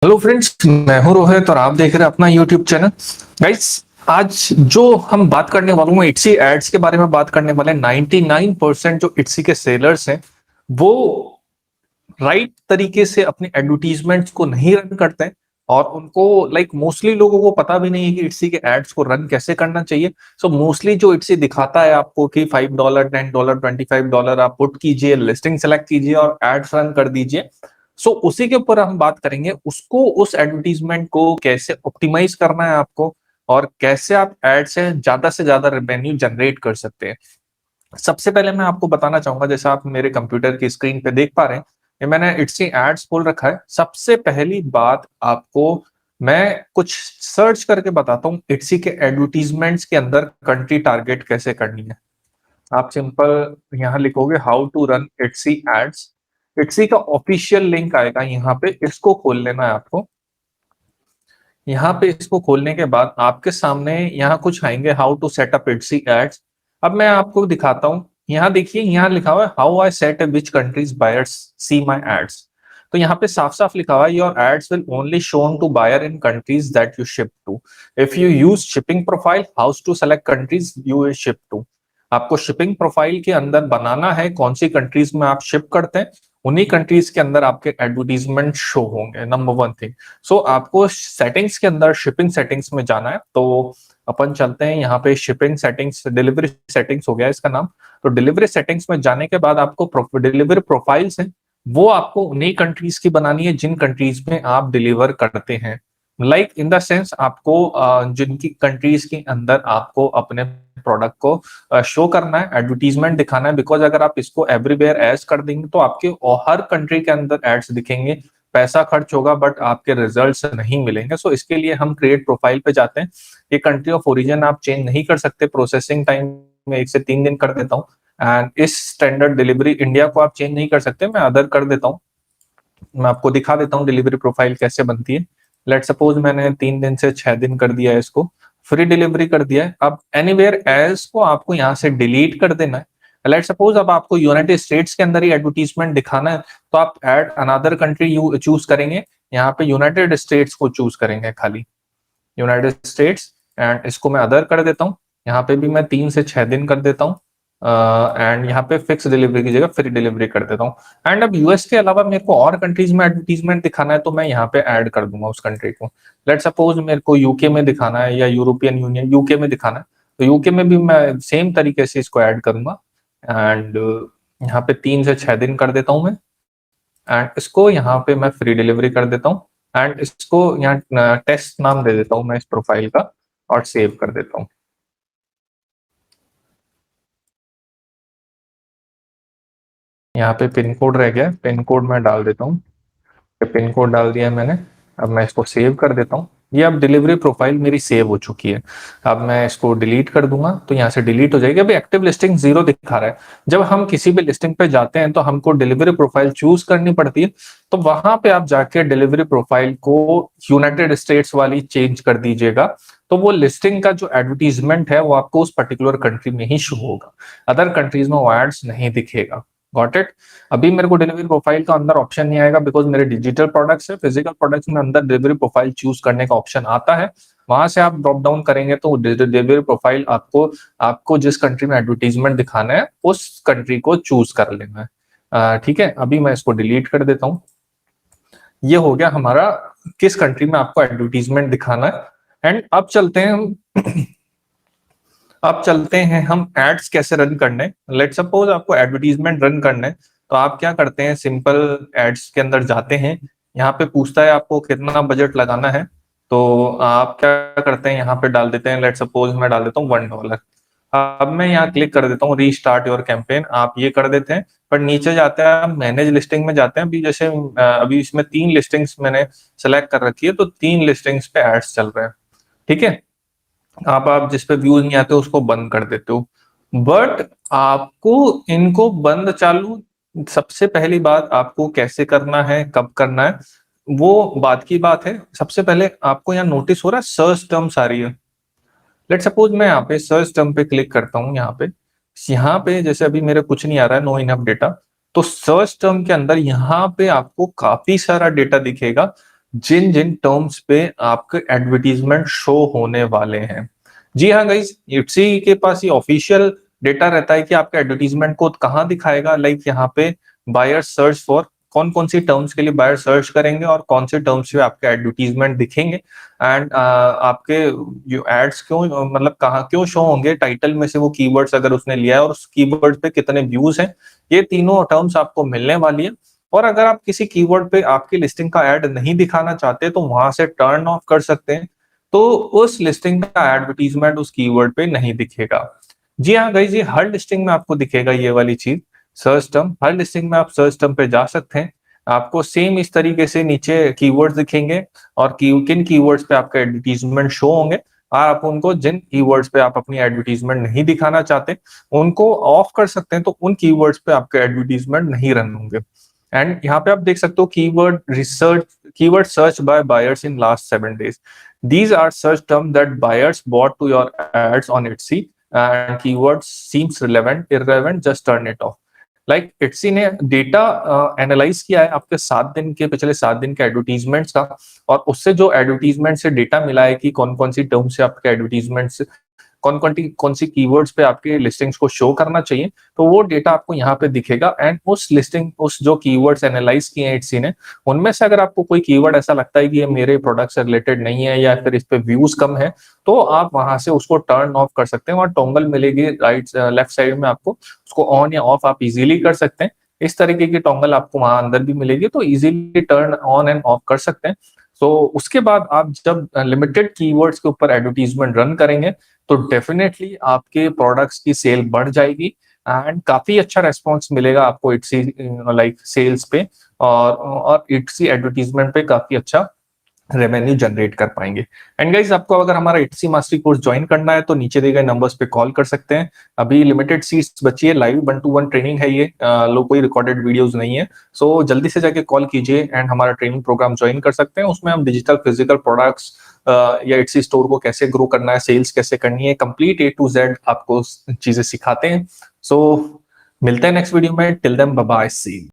Hello friends, मैं हूं रोहित और आप देख रहे हैं अपना यूट्यूब चैनल। गाइस, आज जो हम बात करने वालों में इट्सी एड्स के बारे में बात करने वाले हैं। 99% जो इट्सी के सेलर्स हैं वो राइट तरीके से अपने एडवर्टीजमेंट्स को नहीं रन करते हैं और उनको मोस्टली लोगों को पता भी नहीं है कि इट्सी के एड्स को रन कैसे करना चाहिए। सो मोस्टली जो इट्सी दिखाता है आपको कि $5, $10, $25 आप पुट कीजिए, लिस्टिंग सेलेक्ट कीजिए और एड्स रन कर दीजिए। सो उसी के ऊपर हम बात करेंगे, उसको उस एडवर्टीजमेंट को कैसे ऑप्टिमाइज करना है आपको और कैसे आप एड से ज्यादा रेवेन्यू जनरेट कर सकते हैं। सबसे पहले मैं आपको बताना चाहूंगा, जैसे आप मेरे कंप्यूटर की स्क्रीन पे देख पा रहे हैं, ये मैंने इट्सी एड्स खोल रखा है। सबसे पहली बात आपको मैं कुछ सर्च करके बताता हूँ इट्सी के एडवर्टीजमेंट्स के अंदर कंट्री टारगेट कैसे करनी है। आप सिंपल यहाँ लिखोगे हाउ टू रन इट्सी एड्स। इट्सी का ऑफिशियल लिंक आएगा यहाँ पे, इसको खोल लेना है आपको। यहाँ पे इसको खोलने के बाद आपके सामने यहाँ कुछ आएंगे, how to set up Etsy ads. अब मैं आपको दिखाता हूँ। यहाँ देखिए, यहाँ लिखा हुआ है how I set which countries buyers see my ads. तो यहाँ पे साफ साफ लिखा हुआ है your ads will only shown to buyer in countries that you ship to. If you use shipping profile, how's to select countries you will ship to. आपको shipping profile के अंदर बनाना है कौन सी कंट्रीज में आप शिप करते हैं, उन्हीं कंट्रीज के अंदर आपके एडवर्टीजमेंट शो होंगे। Number one thing. सो आपको सेटिंग्स के अंदर शिपिंग सेटिंग्स में जाना है। तो अपन चलते हैं यहाँ पे शिपिंग सेटिंग्स, डिलीवरी सेटिंग्स हो गया इसका नाम। तो डिलीवरी सेटिंग्स में जाने के बाद आपको डिलीवरी प्रोफाइल्स है वो आपको उन्हीं कंट्रीज की बनानी है जिन कंट्रीज में आप डिलीवर करते हैं। इन द सेंस आपको जिनकी कंट्रीज के अंदर आपको अपने प्रोडक्ट को शो करना है, एडवर्टीजमेंट दिखाना है। बिकॉज अगर आप इसको एवरीवेयर एड्स कर देंगे तो आपके हर कंट्री के अंदर एड्स दिखेंगे, पैसा खर्च होगा बट आपके रिजल्ट्स नहीं मिलेंगे। सो इसके लिए हम क्रिएट प्रोफाइल पे जाते हैं। ये कंट्री ऑफ ओरिजिन आप चेंज नहीं कर सकते, प्रोसेसिंग टाइम में 1 से 3 दिन कर देता हूँ। एंड इस स्टैंडर्ड डिलीवरी इंडिया को आप चेंज नहीं कर सकते, मैं अदर कर देता हूँ। मैं आपको दिखा देता हूँ डिलीवरी प्रोफाइल कैसे बनती है। लेट सपोज मैंने 3 दिन से 6 दिन कर दिया है, इसको फ्री डिलीवरी कर दिया है। अब एनीवेयर एल्स को आपको यहाँ से डिलीट कर देना है। लेट सपोज अब आपको यूनाइटेड स्टेट्स के अंदर ही एडवर्टीजमेंट दिखाना है, तो आप add another country you choose करेंगे। यहाँ पे यूनाइटेड स्टेट्स को चूज करेंगे, खाली यूनाइटेड स्टेट्स। एंड इसको मैं अदर कर देता हूँ। यहाँ पे भी मैं 3 से 6 दिन कर देता हूँ। एंड यहाँ पे फिक्स डिलीवरी की जगह फ्री डिलीवरी कर देता हूँ। एंड अब यूएस के अलावा मेरे को और कंट्रीज में एडवर्टीजमेंट दिखाना है, तो मैं यहाँ पे ऐड कर दूंगा उस कंट्री को। लेट सपोज मेरे को यूके में दिखाना है या यूरोपियन यूनियन यूके में दिखाना है, तो यूके में भी मैं सेम तरीके से इसको ऐड करूंगा। एंड यहाँ पे 3 से 6 दिन कर देता हूँ मैं। एंड इसको यहाँ पे मैं फ्री डिलीवरी कर देता हूँ। एंड इसको यहाँ टेस्ट नाम दे देता हूँ मैं इस प्रोफाइल का, और सेव कर देता हूँ। यहाँ पे पिन कोड रह गया, पिन कोड मैं डाल देता हूँ। पिन कोड डाल दिया है मैंने। अब मैं इसको सेव कर देता हूँ। ये अब डिलीवरी प्रोफाइल मेरी सेव हो चुकी है। अब मैं इसको डिलीट कर दूंगा तो यहाँ से डिलीट हो जाएगी। अभी एक्टिव लिस्टिंग 0 दिखा रहा है। जब हम किसी भी लिस्टिंग पे जाते हैं तो हमको डिलीवरी प्रोफाइल चूज करनी पड़ती है। तो वहां पे आप जाके डिलीवरी प्रोफाइल को यूनाइटेड स्टेट्स वाली चेंज कर दीजिएगा। तो वो लिस्टिंग का जो एडवर्टीजमेंट है वो आपको उस पर्टिकुलर कंट्री में ही शो होगा, अदर कंट्रीज में वो एड्स नहीं दिखेगा। Got it. अभी मेरे को डिलीवरी प्रोफाइल का अंदर ऑप्शन नहीं आएगा बिकॉज मेरे डिजिटल प्रोडक्ट्स है। फिजिकल प्रोडक्ट्स में अंदर डिलीवरी प्रोफाइल चूज करने का ऑप्शन आता है। वहां से आप ड्रॉप डाउन करेंगे तो डिलीवरी प्रोफाइल आपको आपको जिस कंट्री में एडवर्टीजमेंट दिखाना है उस कंट्री को चूज कर लेना है। ठीक है, अभी मैं इसको डिलीट कर देता हूँ। ये हो गया हमारा किस कंट्री में आपको एडवर्टीजमेंट दिखाना है। एंड अब चलते हैं हम अब चलते हैं हम एड्स कैसे रन करने। लेट सपोज आपको एडवर्टीजमेंट रन करना है, तो आप क्या करते हैं, सिंपल एड्स के अंदर जाते हैं। यहाँ पे पूछता है आपको कितना बजट लगाना है, तो आप क्या करते हैं, यहाँ पे डाल देते हैं। लेट सपोज मैं डाल देता हूँ $1। अब मैं यहाँ क्लिक कर देता हूँ रीस्टार्ट योर कैंपेन, आप ये कर देते हैं। पर नीचे जाते हैं, आप मैनेज लिस्टिंग में जाते हैं। अभी जैसे अभी इसमें 3 लिस्टिंग्स मैंने सेलेक्ट कर रखी है, तो 3 लिस्टिंग्स पे एड्स चल रहे हैं। ठीक है, आप जिस पे व्यूज नहीं आते उसको बंद कर देते हो। बट आपको इनको बंद चालू सबसे पहली बात आपको कैसे करना है, कब करना है, वो बात की बात है। सबसे पहले आपको यहाँ नोटिस हो रहा है सर्च टर्म्स आ रही है। लेट सपोज मैं यहाँ पे सर्च टर्म पे क्लिक करता हूँ। यहाँ पे जैसे अभी मेरे कुछ नहीं आ रहा है, नो इनफ डेटा। तो सर्च टर्म के अंदर यहाँ पे आपको काफी सारा डेटा दिखेगा जिन जिन टर्म्स पे आपके एडवर्टीजमेंट शो होने वाले हैं। जी हाँ गाइज, इट्सी के पास ये ऑफिशियल डेटा रहता है कि आपका एडवर्टीजमेंट को कहाँ दिखाएगा। लाइक यहाँ पे बायर सर्च फॉर, कौन कौन सी टर्म्स के लिए बायर सर्च करेंगे और कौन से टर्म्स पे आपके एडवर्टीजमेंट दिखेंगे, एंड आपके जो एड्स क्यों मतलब कहाँ क्यों शो होंगे, टाइटल में से वो कीवर्ड्स अगर उसने लिया है और उस कीवर्ड पे कितने व्यूज हैं, ये तीनों टर्म्स आपको मिलने वाली है। और अगर आप किसी कीवर्ड पे आपकी लिस्टिंग का ऐड नहीं दिखाना चाहते तो वहां से टर्न ऑफ कर सकते हैं, तो उस लिस्टिंग का एडवर्टीजमेंट उस कीवर्ड पे नहीं दिखेगा। जी हाँ गाइस, ये हर लिस्टिंग में आपको दिखेगा ये वाली चीज। सर्च टर्म, हर लिस्टिंग में आप सर्च टर्म पे जा सकते हैं, आपको सेम इस तरीके से नीचे कीवर्ड्स दिखेंगे और किन कीवर्ड्स पे आपका एडवर्टीजमेंट शो होंगे। आप उनको, जिन कीवर्ड्स पे आप अपनी एडवर्टीजमेंट नहीं दिखाना चाहते, उनको ऑफ कर सकते हैं, तो उन कीवर्ड्स पे आपके एडवर्टीजमेंट नहीं रन होंगे। एंड यहाँ पे आप देख सकते हो keyword research, keyword search by buyers in last 7 days, these are search terms that buyers bought to your ads on Etsy and keywords seems relevant, irrelevant, just turn it off। Like Etsy ने data analyse किया है आपके 7 दिन के, पिछले 7 दिन के advertisements का, और उससे जो एडवर्टीजमेंट से डेटा मिला है कि कौन कौन सी टर्म से आपके एडवर्टीजमेंट्स, कौन सी कीवर्ड्स पे आपके लिस्टिंग्स को शो करना चाहिए, तो वो डेटा आपको यहाँ पे दिखेगा। एंड उस लिस्टिंग, उस जो कीवर्ड्स एनालाइज किए हैं इट्सी ने, उनमें से अगर आपको कोई कीवर्ड ऐसा लगता है कि ये मेरे प्रोडक्ट से रिलेटेड नहीं है या फिर इस पे व्यूज कम है, तो आप वहां से उसको टर्न ऑफ कर सकते हैं। वहां टॉगल मिलेगी राइट लेफ्ट साइड में, आपको उसको ऑन या ऑफ आप इजीली कर सकते हैं। इस तरीके की टॉगल आपको वहां अंदर भी मिलेगी, तो easily turn on end of कर सकते हैं। तो उसके बाद आप जब लिमिटेड कीवर्ड्स के ऊपर एडवर्टीजमेंट रन करेंगे, तो डेफिनेटली आपके प्रोडक्ट्स की सेल बढ़ जाएगी एंड काफी अच्छा रेस्पॉन्स मिलेगा आपको इट्सी लाइक सेल्स पे, और इट्सी एडवर्टीजमेंट पे काफी अच्छा रेवेन्यू जनरेट कर पाएंगे। एंड गाइज, आपको अगर हमारा इट्सी मास्टरी कोर्स ज्वाइन करना है तो नीचे दिए गए नंबर्स पे कॉल कर सकते हैं। अभी लिमिटेड सीट्स बची है, लाइव 1-to-1 ट्रेनिंग है ये, लो कोई रिकॉर्डेड वीडियोस नहीं है। सो जल्दी से जाके कॉल कीजिए एंड हमारा ट्रेनिंग प्रोग्राम ज्वाइन कर सकते हैं। उसमें हम डिजिटल फिजिकल प्रोडक्ट्स या इट्सी स्टोर को कैसे ग्रो करना है, सेल्स कैसे करनी है, कंप्लीट A to Z आपको चीजें सिखाते हैं। सो मिलते हैं नेक्स्ट वीडियो में, टिल देन बाय बाय, सी।